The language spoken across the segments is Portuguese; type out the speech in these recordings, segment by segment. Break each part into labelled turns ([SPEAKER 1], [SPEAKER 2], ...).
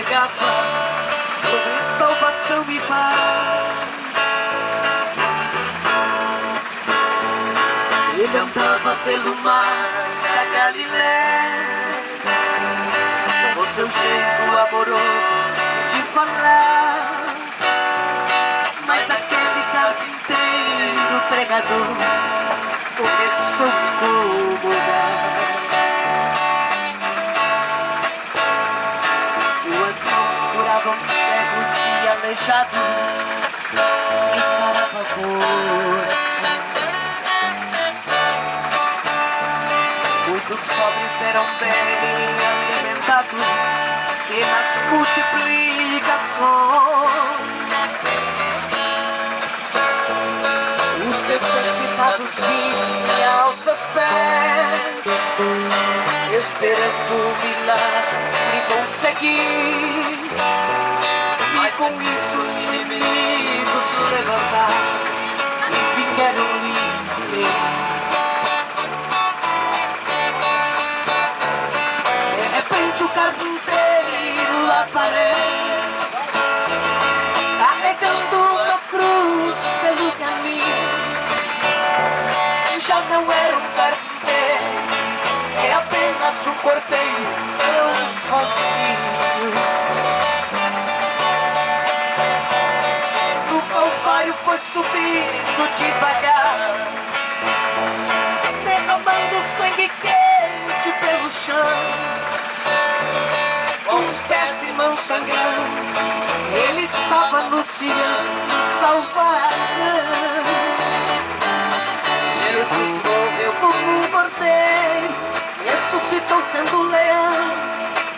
[SPEAKER 1] pregava sobre salvação e paz. Ele andava pelo mar da Galileia, com o seu jeito amoroso de falar. Mas aquele carpinteiro pregador começou a incomodar. Suas mãos curavam cegos e aleijados e saravam corações. Muitos pobres eram bem alimentados e nas multiplicações os necessitados vinham aos seus pés, esperando um milagre conseguir. E com isso os inimigos se levantaram e vieram lhe ferir. De repente o carpinteiro aparece, carregando uma cruz pelo caminho. Já não era um carpinteiro, é apenas um cordeiro tão sozinho. No Calvário foi subindo devagar, derramando sangue quente pelo chão. Com os pés e mãos sangrando, ele estava anunciando salvação. Jesus morreu como um cordeiro, ressuscitou sendo leão.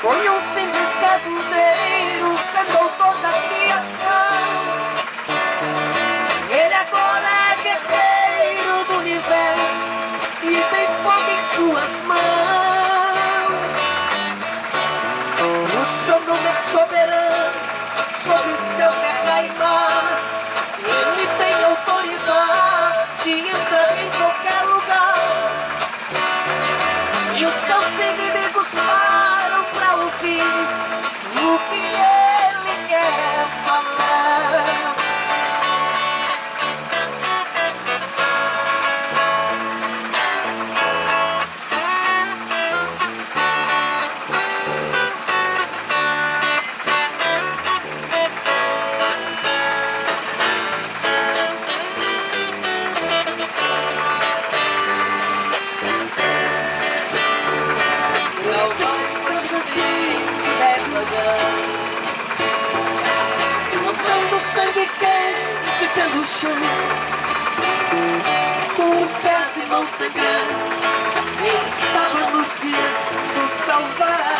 [SPEAKER 1] Foi um simples carpinteiro, sentou toda a criação. Ele agora é guerreiro do universo e tem fogo em suas mãos. O seu nome é soberano sobre seu terra e mar. Ele tem autoridade de entrar em qualquer lugar. E os seus inimigos param pra ouvir o que ele quer falar. Sangue quente pelo chão, com os pés e mãos sangrando, ele estava anunciando salvar.